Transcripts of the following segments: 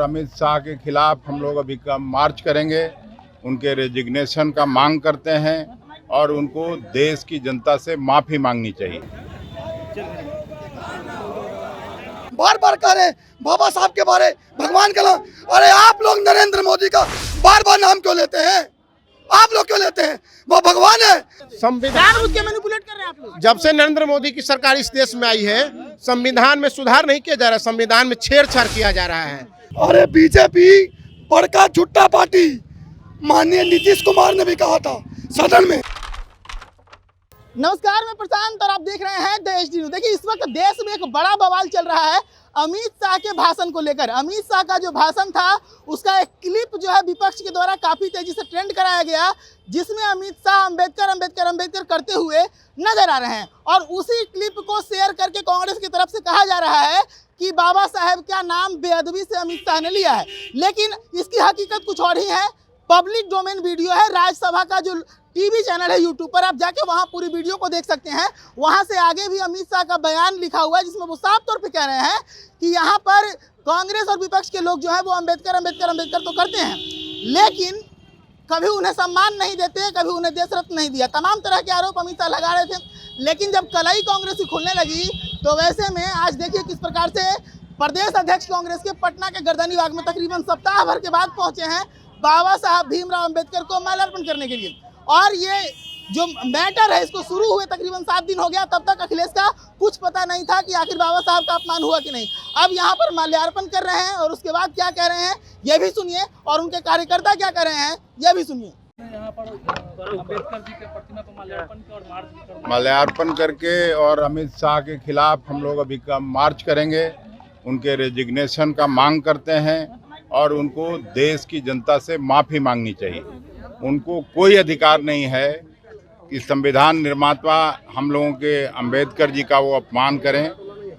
अमित शाह के खिलाफ हम लोग अभी का मार्च करेंगे। उनके रेजिग्नेशन का मांग करते हैं और उनको देश की जनता से माफी मांगनी चाहिए। बार बार कह रहे हैं बाबा साहब के बारे, भगवान का नाम। अरे आप लोग नरेंद्र मोदी का बार बार नाम क्यों लेते हैं? आप लोग क्यों लेते हैं? वो भगवान है। संविधान मैनिपुलेट कर रहे हैं आप लोग। जब से नरेंद्र मोदी की सरकार इस देश में आई है, संविधान में सुधार नहीं किया जा रहा, संविधान में छेड़छाड़ किया जा रहा है। अरे बीजेपी बड़का झुट्टा पार्टी, माननीय नीतीश कुमार ने भी कहा था सदन में। नमस्कार, मैं प्रशांत और आप देख रहे हैं देश न्यूज़। देखिए, इस वक्त देश में एक बड़ा बवाल चल रहा है अमित शाह के भाषण को लेकर। अमित शाह का जो भाषण था उसका एक क्लिप जो है विपक्ष के द्वारा काफी तेजी से ट्रेंड कराया गया, जिसमें अमित शाह अंबेडकर अंबेडकर अंबेडकर करते हुए नजर आ रहे हैं। और उसी क्लिप को शेयर करके कांग्रेस की तरफ से कहा जा रहा है कि बाबा साहेब का नाम बेअदबी से अमित शाह ने लिया है, लेकिन इसकी हकीकत कुछ और ही है। पब्लिक डोमेन वीडियो है, राज्यसभा का जो टीवी चैनल है यूट्यूब पर, आप जाके वहां पूरी वीडियो को देख सकते हैं। वहां से आगे भी अमित शाह का बयान लिखा हुआ है, जिसमें वो साफ तौर पे कह रहे हैं कि यहाँ पर कांग्रेस और विपक्ष के लोग जो है वो अंबेडकर अंबेडकर अंबेडकर तो करते हैं, लेकिन कभी उन्हें सम्मान नहीं देते, कभी उन्हें देश रत्न नहीं दिया। तमाम तरह के आरोप अमित शाह लगा रहे थे, लेकिन जब कलई कांग्रेस की खुलने लगी तो वैसे में आज देखिए किस प्रकार से प्रदेश अध्यक्ष कांग्रेस के पटना के गर्दनीबाग में तकरीबन सप्ताह भर के बाद पहुंचे हैं बाबा साहब भीमराव अंबेडकर को माल्यार्पण करने के लिए। और ये जो मैटर है इसको शुरू हुए तकरीबन 7 दिन हो गया, तब तक अखिलेश का कुछ पता नहीं था कि आखिर बाबा साहब का अपमान हुआ कि नहीं। अब यहाँ पर माल्यार्पण कर रहे हैं और उसके बाद क्या कह रहे हैं ये भी सुनिए, और उनके कार्यकर्ता क्या कर रहे हैं ये भी सुनिए। यहाँ पर अम्बेडकर जी के प्रतिमा पर माल्यार्पण करके और अमित शाह के खिलाफ हम लोग अभी का मार्च करेंगे। उनके रेजिग्नेशन का मांग करते हैं और उनको देश की जनता से माफी मांगनी चाहिए। उनको कोई अधिकार नहीं है कि संविधान निर्माता हम लोगों के अंबेडकर जी का वो अपमान करें,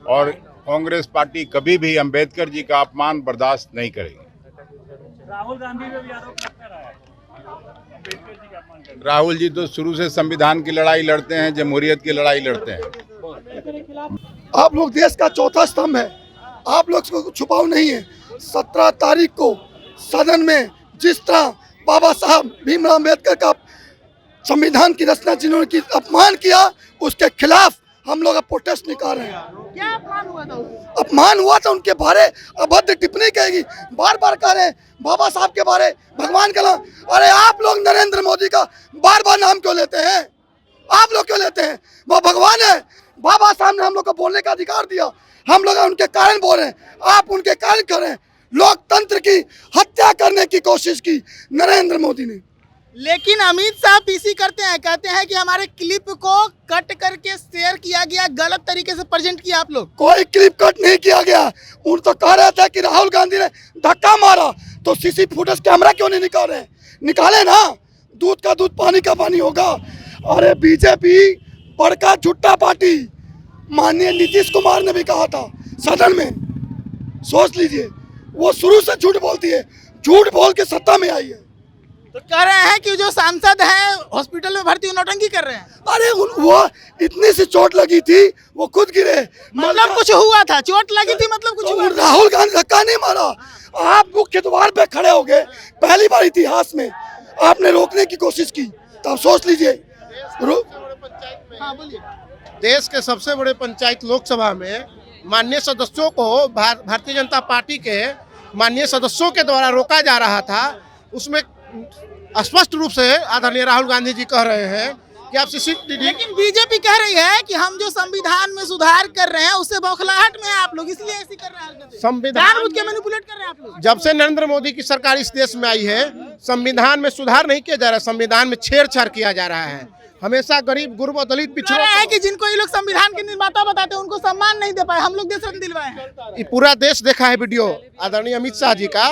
और कांग्रेस पार्टी कभी भी अंबेडकर जी का अपमान बर्दाश्त नहीं करेगी। राहुल गांधी में भी आरोप लगता रहा है अम्बेडकर जी का अपमान करना। राहुल जी तो शुरू से संविधान की लड़ाई लड़ते हैं, जमहूरियत की लड़ाई लड़ते हैं। आप लोग देश का चौथा स्तंभ है, आप लोग को छुपाव नहीं है। 17 तारीख को सदन में जिस तरह बाबा साहब भीमराव अम्बेडकर का संविधान की रचना जिन्होंने की अपमान किया, उसके खिलाफ हम लोग प्रोटेस्ट निकाल रहे हैं। क्या अपमान हुआ था? अपमान हुआ था, उनके बारे अभद्र टिप्पणी कहेगी। बार बार कह रहे हैं बाबा साहब के बारे, भगवान का नाम। अरे आप लोग नरेंद्र मोदी का बार बार नाम क्यों लेते हैं? आप लोग क्यों लेते हैं? वो भगवान है। बाबा साहब ने हम लोग को बोलने का अधिकार दिया, हम लोग उनके कारण बोल रहे हैं, आप उनके कारण करें। लोकतंत्र की हत्या करने की कोशिश की नरेंद्र मोदी ने। लेकिन अमित शाह पीसी करते हैं, कहते हैं कि हमारे क्लिप को कट करके शेयर किया गया, गलत तरीके से प्रेजेंट किया आप लोग। कोई क्लिप कट नहीं किया गया। उन तो कह रहे थे कि राहुल गांधी ने धक्का मारा, तो सीसी फुटेज कैमरा क्यों नहीं निकाल रहे? निकाले ना, दूध का दूध पानी का पानी होगा। अरे बीजेपी बड़का झुट्टा पार्टी, माननीय नीतीश कुमार ने भी कहा था सदन में। सोच लीजिए, वो शुरू से झूठ बोलती है, झूठ बोल के सत्ता में आई है। तो कह रहे हैं कि जो सांसद हैं हॉस्पिटल में भर्ती नौटंकी कर रहे हैं। अरे वो इतनी सी चोट लगी थी, वो खुद गिरे। मतलब कुछ हुआ था, चोट लगी थी, मतलब कुछ हुआ। राहुल गांधी धक्का नहीं मारा। आप मुख्य द्वार पे खड़े हो गए, पहली बार इतिहास में आपने रोकने की कोशिश की, तब सोच लीजिए। हाँ बोलिए। देश के सबसे बड़े पंचायत लोकसभा में माननीय सदस्यों को भारतीय जनता पार्टी के माननीय सदस्यों के द्वारा रोका जा रहा था। उसमें स्पष्ट रूप से आदरणीय राहुल गांधी जी कह रहे हैं कि आप लेकिन बीजेपी कह रही है कि हम जो संविधान में सुधार कर रहे हैं उससे बौखलाहट में है आप लोग, इसलिए ऐसी कर रहे हैं। संविधान मैनिपुलेट कर रहे हैं आप लोग। जब से नरेंद्र मोदी की सरकार इस देश में आई है, संविधान में सुधार नहीं किया जा रहा, संविधान में छेड़छाड़ किया जा रहा है। हमेशा गरीब, गुरबा, दलित, पिछड़ा है कि जिनको ये लोग संविधान के निर्माता बताते हैं उनको सम्मान नहीं दे पाए, हम लोग देश रत्न दिलवाए हैं। ये पूरा देश देखा है वीडियो, आदरणीय अमित शाह जी का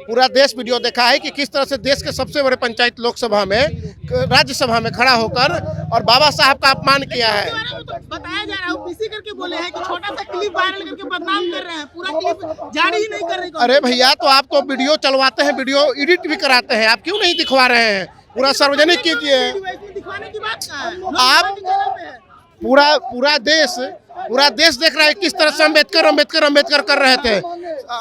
पूरा देश वीडियो देखा है कि किस तरह से देश के सबसे बड़े पंचायत लोकसभा में, राज्यसभा में खड़ा होकर और बाबा साहब का अपमान किया है। बताया जा रहा है, पीसी करके बोले हैं कि छोटा सा क्लिप वायरल करके बदनाम कर रहे हैं, पूरा क्लिप जारी ही नहीं कर रहे। अरे भैया, तो आप तो वीडियो चलवाते हैं, वीडियो एडिट भी कराते हैं, आप क्यों नहीं दिखवा रहे हैं? पूरा सार्वजनिक कीजिए। दिखवाने की बात कहाँ है? आप पूरा देश पूरा देश देख रहा है किस तरह से अम्बेडकर अम्बेडकर अम्बेडकर कर रहे थे।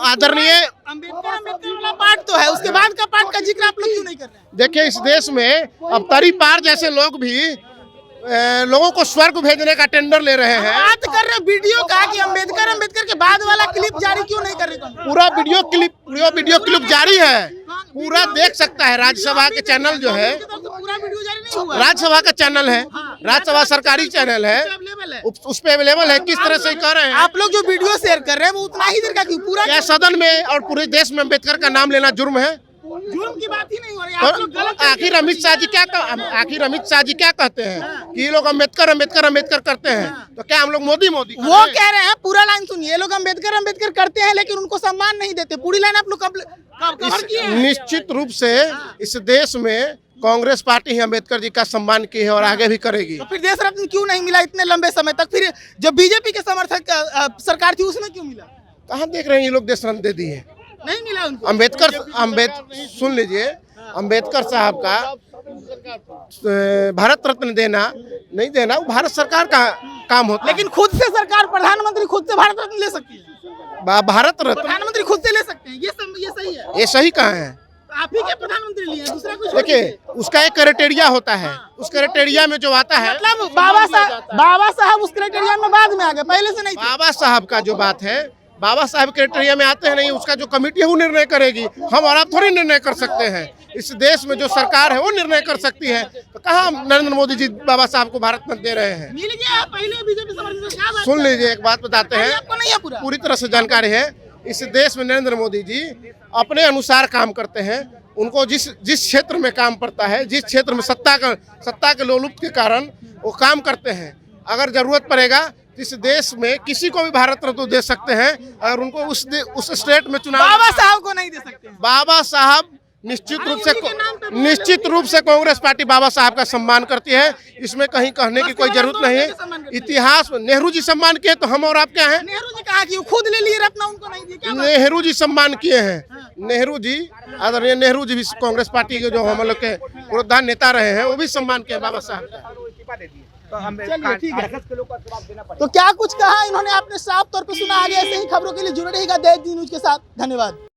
आदरणीय अम्बेडकर अम्बेडकर वाला पार्ट तो है, उसके बाद का पार्ट का जिक्र आप लोग क्यों नहीं कर रहे हैं? देखिए, इस देश में अब तरी पार जैसे लोग भी लोगों को स्वर्ग भेजने का टेंडर ले रहे हैं। बात कर रहे वीडियो का कि अम्बेडकर अम्बेडकर के बाद वाला क्लिप जारी क्यों नहीं कर रहे? पूरा वीडियो क्लिप जारी है, पूरा देख सकता है। राज्यसभा के चैनल जो है, पूरा वीडियो जारी नहीं हुआ। राज्यसभा का चैनल है, राज्यसभा सरकारी चैनल है, उस पे अवेलेबल है। किस तरह से कर रहे हैं आप लोग जो वीडियो शेयर कर रहे हैं वो उतना ही देर का क्यों? पूरा क्या सदन में और पूरे देश में अम्बेडकर का नाम लेना जुर्म है? जुर्म की बात ही नहीं हो रही। आप लोग गलत तो आखिर अमित शाह जी क्या कहते हैं कि ये लोग अम्बेडकर अम्बेडकर अम्बेडकर करते हैं, तो क्या हम लोग मोदी मोदी कर वो रहे हैं? कह रहे हैं, पूरा लाइन सुनिए, ये लोग अम्बेडकर अम्बेडकर करते हैं लेकिन उनको सम्मान नहीं देते। पूरी लाइन आप लोग कवर किए हैं। निश्चित रूप से इस देश में कांग्रेस पार्टी ही अम्बेडकर जी का सम्मान की है और आगे भी करेगी। तो फिर देश रत्न क्यों नहीं मिला इतने लंबे समय तक? फिर जो बीजेपी के समर्थक सरकार थी उसमें क्यों मिला? कहाँ देख रहे हैं ये लोग देश रत्न दे दिए? नहीं मिला उनको। अम्बेडकर सुन लीजिए, अम्बेडकर साहब का भारत रत्न देना नहीं देना वो भारत सरकार का काम होता है। लेकिन खुद से सरकार, प्रधानमंत्री खुद से भारत रत्न ले सकती है। भारत रत्न प्रधानमंत्री खुद से ले सकते हैं, ये सही है। ये सही कहाँ है? आप ही के प्रधानमंत्री लिए हैं, दूसरा कुछ देखिए, उसका एक क्राइटेरिया होता है, उस क्राइटेरिया में जो आता है, मतलब बाबा साहब उस क्राइटेरिया में बाद में आ गए, पहले से नहीं थे। बाबा साहब का जो बात है, बाबा साहब क्राइटेरिया में आते हैं नहीं, उसका जो कमेटी है वो निर्णय करेगी। हम और आप थोड़ी निर्णय कर सकते हैं। इस देश में जो सरकार है वो निर्णय कर सकती है। तो कहाँ नरेंद्र मोदी जी बाबा साहब को भारत रत्न दे रहे हैं? मिल गया पहले बीजेपी समर्थक। क्या बात सुन लीजिए, एक बात बताते हैं, आपको नहीं है पूरा? पूरी तरह से जानकारी है। इस देश में नरेंद्र मोदी जी अपने अनुसार काम करते हैं। उनको जिस क्षेत्र में काम पड़ता है, जिस क्षेत्र में सत्ता के लोलुप के कारण वो काम करते हैं। अगर जरूरत पड़ेगा इस देश में किसी को भी भारत रत्न दे सकते हैं, अगर उनको उस स्टेट में चुनाव। बाबा साहब को नहीं दे सकते। बाबा साहब निश्चित रूप से कांग्रेस पार्टी बाबा साहब का सम्मान करती है। इसमें कहीं कहने की कोई जरूरत नहीं है। इतिहास में नेहरू जी सम्मान किए तो हम और आप क्या हैं? नेहरू जी कहा कि खुद ले लिए रत्न, उनको नहीं दिया। नेहरू जी सम्मान किए हैं। नेहरू जी, आदरणीय नेहरू जी भी कांग्रेस पार्टी के जो हम लोग के प्रधान नेता रहे हैं, वो भी सम्मान किए बाबा साहब का। चलिए ठीक है। तो क्या कुछ कहा इन्होंने, आपने साफ तौर पे सुना। आगे ऐसे ही खबरों के लिए जुड़े रहिएगा देश न्यूज के साथ। धन्यवाद।